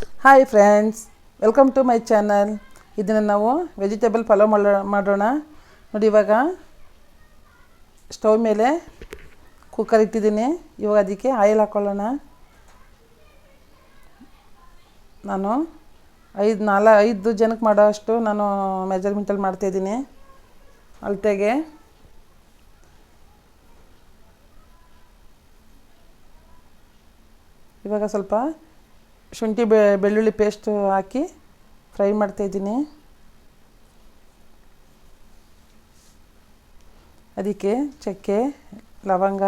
Hi friends, welcome to my channel. ಇದನ್ನು ನಾವು vegetable pulao ಮಾಡೋಣ ನೋಡಿ. ಇವಾಗ ಸ್ಟವ್ ಮೇಲೆ ಕುಕ್ಕರ್ ಇಟ್ಟಿದ್ದೀನಿ. ಇವಾಗ ಅದಕ್ಕೆ ಆಯಿಲ್ ಹಾಕ್ಕೊಳ್ಳೋಣ. ನಾನು 5 ಜನಕ್ಕೆ ಮಾಡೋ ಅಷ್ಟು ನಾನು ಮೆಜರ್ಮೆಂಟಲ್ಲಿ ಮಾಡ್ತಾಯಿದ್ದೀನಿ, ಅಳತೆಗೆ. ಇವಾಗ ಸ್ವಲ್ಪ ಶುಂಠಿ ಬೆಳ್ಳುಳ್ಳಿ ಪೇಸ್ಟು ಹಾಕಿ ಫ್ರೈ ಮಾಡ್ತಾಯಿದ್ದೀನಿ. ಅದಕ್ಕೆ ಚಕ್ಕೆ, ಲವಂಗ,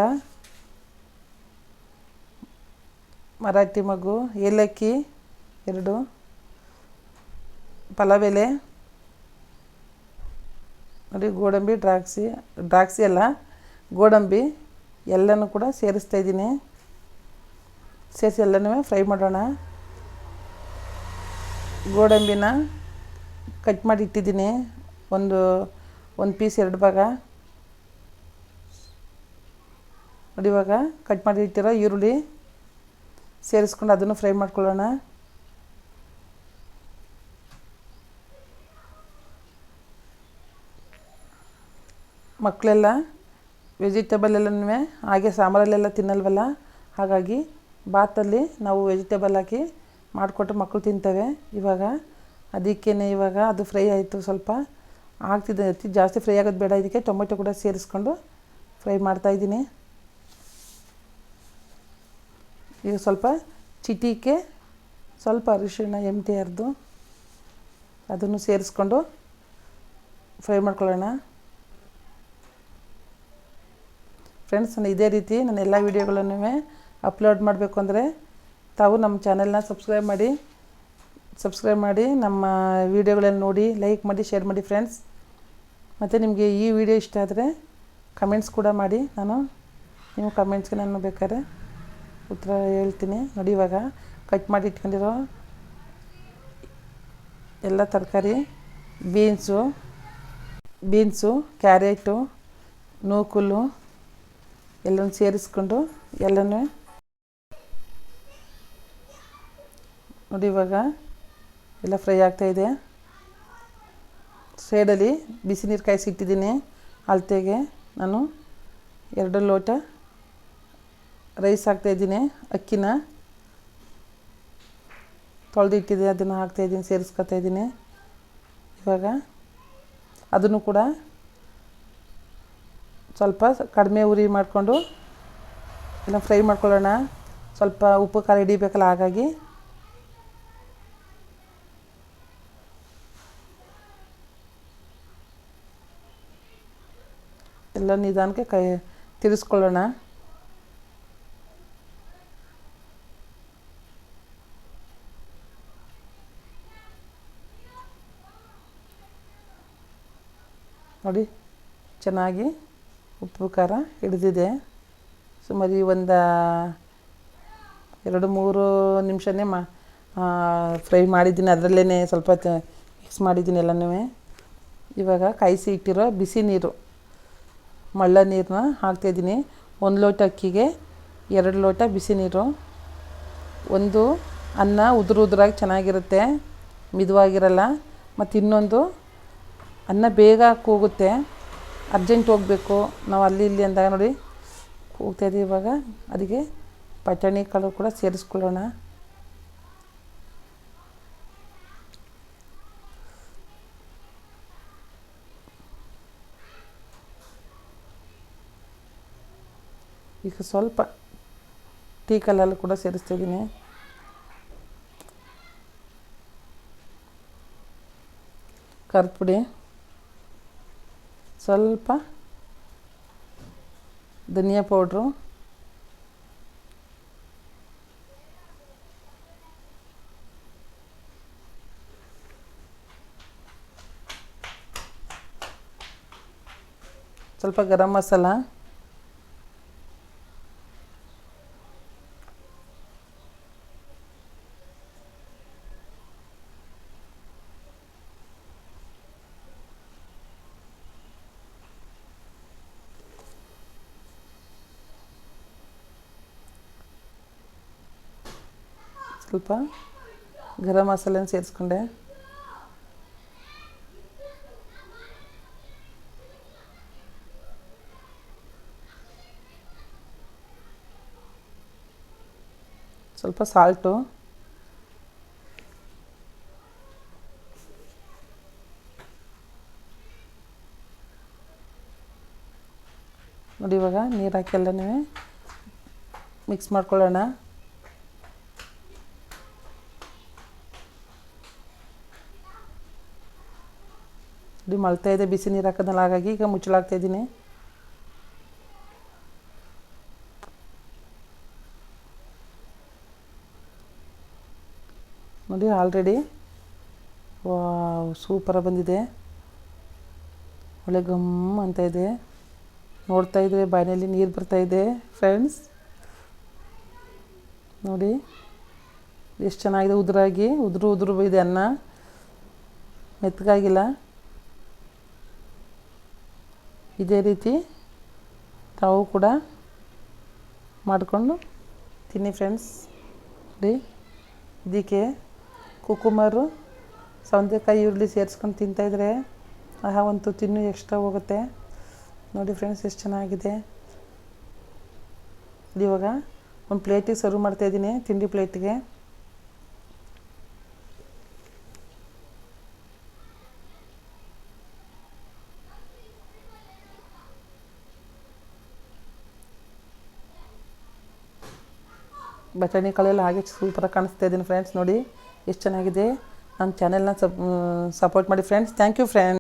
ಮರಾಠಿ ಮೊಗ್ಗು, ಏಲಕ್ಕಿ 2, ಪಲಾವ್ ಎಲೆ ನೋಡಿ, ಗೋಡಂಬಿ, ದ್ರಾಕ್ಷಿ ಅಲ್ಲ, ಗೋಡಂಬಿ ಎಲ್ಲನೂ ಕೂಡ ಸೇರಿಸ್ತಾಯಿದ್ದೀನಿ. ಸೇರಿಸಿ ಎಲ್ಲನೂ ಫ್ರೈ ಮಾಡೋಣ. ಗೋಡಂಬಿನ ಕಟ್ ಮಾಡಿ ಇಟ್ಟಿದ್ದೀನಿ, ಒಂದು ಪೀಸ್ 2 ಭಾಗ ನೋಡಿ. ಇವಾಗ ಕಟ್ ಮಾಡಿ ಇಟ್ಟಿರೋ ಈರುಳ್ಳಿ ಸೇರಿಸ್ಕೊಂಡು ಅದನ್ನು ಫ್ರೈ ಮಾಡ್ಕೊಳ್ಳೋಣ. ಮಕ್ಕಳೆಲ್ಲ ವೆಜಿಟೇಬಲ್ ಎಲ್ಲನೂ ಹಾಗೆ ಸಾಂಬಾರಲ್ಲೆಲ್ಲ ತಿನ್ನಲ್ವಲ್ಲ, ಹಾಗಾಗಿ ಬಾತಲ್ಲಿ ನಾವು ವೆಜಿಟೇಬಲ್ ಹಾಕಿ ಮಾಡಿಕೊಟ್ರೆ ಮಕ್ಕಳು ತಿಂತವೆ. ಇವಾಗ ಅದಕ್ಕೇ ಇವಾಗ ಅದು ಫ್ರೈ ಆಯಿತು, ಸ್ವಲ್ಪ ಆಗ್ತಿದೆ. ಜಾಸ್ತಿ ಫ್ರೈ ಆಗೋದು ಬೇಡ. ಇದಕ್ಕೆ ಟೊಮೆಟೊ ಕೂಡ ಸೇರಿಸ್ಕೊಂಡು ಫ್ರೈ ಮಾಡ್ತಾಯಿದ್ದೀನಿ. ಈಗ ಸ್ವಲ್ಪ ಚಿಟಿಕೆ ಸ್ವಲ್ಪ ಅರಿಶಿಣ MT ಅದನ್ನು ಸೇರಿಸ್ಕೊಂಡು ಫ್ರೈ ಮಾಡ್ಕೊಳ್ಳೋಣ. ಫ್ರೆಂಡ್ಸ್, ನಾನು ಇದೇ ರೀತಿ ನನ್ನ ಎಲ್ಲ ವೀಡಿಯೋಗಳನ್ನು ಅಪ್ಲೋಡ್ ಮಾಡಬೇಕು ಅಂದರೆ ತಾವು ನಮ್ಮ ಚಾನೆಲ್ನ ಸಬ್ಸ್ಕ್ರೈಬ್ ಮಾಡಿ ನಮ್ಮ ವೀಡಿಯೋಗಳನ್ನು ನೋಡಿ, ಲೈಕ್ ಮಾಡಿ, ಶೇರ್ ಮಾಡಿ ಫ್ರೆಂಡ್ಸ್. ಮತ್ತು ನಿಮಗೆ ಈ ವಿಡಿಯೋ ಇಷ್ಟ ಆದರೆ ಕಮೆಂಟ್ಸ್ ಕೂಡ ಮಾಡಿ. ನೀವು ಕಮೆಂಟ್ಸ್ಗೆ ನಾನು ಬೇಕಾದ್ರೆ ಉತ್ತರ ಹೇಳ್ತೀನಿ ನೋಡಿ. ಇವಾಗ ಕಟ್ ಮಾಡಿ ಇಟ್ಕೊಂಡಿರೋ ಎಲ್ಲ ತರಕಾರಿ, ಬೀನ್ಸು, ಕ್ಯಾರೆಟು, ನೂಕುಲು ಎಲ್ಲನೂ ಸೇರಿಸ್ಕೊಂಡು ಎಲ್ಲನೂ ನೋಡಿ. ಇವಾಗ ಎಲ್ಲ ಫ್ರೈ ಆಗ್ತಾಯಿದೆ. ಸೈಡಲ್ಲಿ ಬಿಸಿ ನೀರು ಕಾಯಿಸಿ ಇಟ್ಟಿದ್ದೀನಿ. ಅಳತೆಗೆ ನಾನು 2 ಲೋಟ ರೈಸ್ ಹಾಕ್ತಾಯಿದ್ದೀನಿ. ಅಕ್ಕಿನ ತೊಳೆದಿಟ್ಟಿದ್ದೆ, ಅದನ್ನು ಹಾಕ್ತಾಯಿದ್ದೀನಿ, ಸೇರಿಸ್ಕೊತಾಯಿದ್ದೀನಿ. ಇವಾಗ ಅದನ್ನು ಕೂಡ ಸ್ವಲ್ಪ ಕಡಿಮೆ ಉರಿ ಮಾಡಿಕೊಂಡು ಎಲ್ಲ ಫ್ರೈ ಮಾಡ್ಕೊಳ್ಳೋಣ. ಸ್ವಲ್ಪ ಉಪ್ಪು ಖಾರ ಹಿಡಿಬೇಕಲ್ಲ, ಹಾಗಾಗಿ ಎಲ್ಲ ನಿಧಾನಕ್ಕೆ ತಿರ್ಸ್ಕೊಳ್ಳೋಣ. ನೋಡಿ, ಚೆನ್ನಾಗಿ ಉಪ್ಪು ಖಾರ ಹಿಡಿದಿದೆ. ಸುಮಾರು ಒಂದು 2-3 ನಿಮಿಷನೇ ಫ್ರೈ ಮಾಡಿದ್ದೀನಿ. ಅದರಲ್ಲೇ ಸ್ವಲ್ಪ ಮಿಕ್ಸ್ ಮಾಡಿದ್ದೀನಿ ಎಲ್ಲನೂ. ಇವಾಗ ಕಾಯಿಸಿ ಇಟ್ಟಿರೋ ಬಿಸಿ ನೀರು, ಮಳ್ಳ ನೀರನ್ನ ಹಾಕ್ತಾಯಿದ್ದೀನಿ. 1 ಲೋಟ ಅಕ್ಕಿಗೆ 2 ಲೋಟ ಬಿಸಿ ನೀರು. ಒಂದು ಅನ್ನ ಉದುರಾಗಿ ಚೆನ್ನಾಗಿರುತ್ತೆ, ಮಿದುವಾಗಿರಲ್ಲ. ಮತ್ತು ಇನ್ನೊಂದು ಅನ್ನ ಬೇಗ ಕೂಗುತ್ತೆ, ಅರ್ಜೆಂಟ್ ಹೋಗಬೇಕು ನಾವು ಅಲ್ಲಿ ಇಲ್ಲಿ ಅಂದಾಗ ನೋಡಿ ಕೂಗ್ತಾಯಿದ್ದೀವಿ. ಇವಾಗ ಅದಕ್ಕೆ ಬಟಾಣಿ ಕಾಳು ಕೂಡ ಸೇರಿಸ್ಕೊಳ್ಳೋಣ. ಈಗ ಸ್ವಲ್ಪ ಟೀ ಕಲ್ಲಲ್ಲಿ ಕೂಡ ಸೇರಿಸ್ತಾಯಿದ್ದೀನಿ. ಖಾರದ ಪುಡಿ, ಸ್ವಲ್ಪ ಧನಿಯಾ ಪೌಡ್ರು, ಸ್ವಲ್ಪ ಗರಂ ಮಸಾಲ, ಸ್ವಲ್ಪ ಗರಂ ಮಸಾಲೆನ ಸೇರಿಸ್ಕೊಂಡೆ. ಸ್ವಲ್ಪ ಸಾಲ್ಟು, ನೋಡಿ. ಇವಾಗ ನೀರು ಹಾಕಿ ಎಲ್ಲನೂ ಮಿಕ್ಸ್ ಮಾಡ್ಕೊಳ್ಳೋಣ. ನೋಡಿ ಮಳ್ತಾ ಇದೆ, ಬಿಸಿ ನೀರು ಹಾಕೋದ್ನಲ್ಲ, ಹಾಗಾಗಿ ಈಗ ಮುಚ್ಚಳಾಗ್ತಾಯಿದ್ದೀನಿ. ನೋಡಿ ಆಲ್ರೆಡಿ ವಾವ್ ಸೂಪರಾಗಿ ಬಂದಿದೆ. ಒಳ್ಳೆ ಗಮ್ ಅಂತ ಇದೆ. ನೋಡ್ತಾ ಇದ್ರೆ ಬಾಯಲ್ಲಿ ನೀರು ಬರ್ತಾಯಿದೆ ಫ್ರೆಂಡ್ಸ್. ನೋಡಿ ಎಷ್ಟು ಚೆನ್ನಾಗಿದೆ, ಉದುರಾಗಿ ಉದುರು ಇದೆ ಅನ್ನ, ಮೆತ್ತಗಾಗಿಲ್ಲ. ಇದೇ ರೀತಿ ತಾವು ಕೂಡ ಮಾಡಿಕೊಂಡು ತಿನ್ನಿ ಫ್ರೆಂಡ್ಸ್. ನೋಡಿ ಇದಕ್ಕೆ ಕುಕುಂಬರು, ಸೌತೆಕಾಯಿ, ಈರುಳ್ಳಿ ಸೇರಿಸ್ಕೊಂಡು ತಿಂತಾಯಿದ್ರೆ ಒಂದು ತಿನ್ನು ಎಕ್ಸ್ಟ್ರಾ ಹೋಗುತ್ತೆ. ನೋಡಿ ಫ್ರೆಂಡ್ಸ್ ಎಷ್ಟು ಚೆನ್ನಾಗಿದೆ. ಇವಾಗ ಒಂದು ಪ್ಲೇಟಿಗೆ ಸರ್ವ್ ಮಾಡ್ತಾಯಿದ್ದೀನಿ, ತಿಂಡಿ ಪ್ಲೇಟಿಗೆ. ಬಟಾಣಿ ಕಾಳೆಲ್ಲ ಹಾಗೆ ಸೂಪರಾಗಿ ಕಾಣಿಸ್ತಾ ಇದ್ದೀನಿ ಫ್ರೆಂಡ್ಸ್. ನೋಡಿ ಎಷ್ಟು ಚೆನ್ನಾಗಿದೆ. ನನ್ನ ಚಾನೆಲ್ನ ಸಪೋರ್ಟ್ ಮಾಡಿ ಫ್ರೆಂಡ್ಸ್. Thank you friends.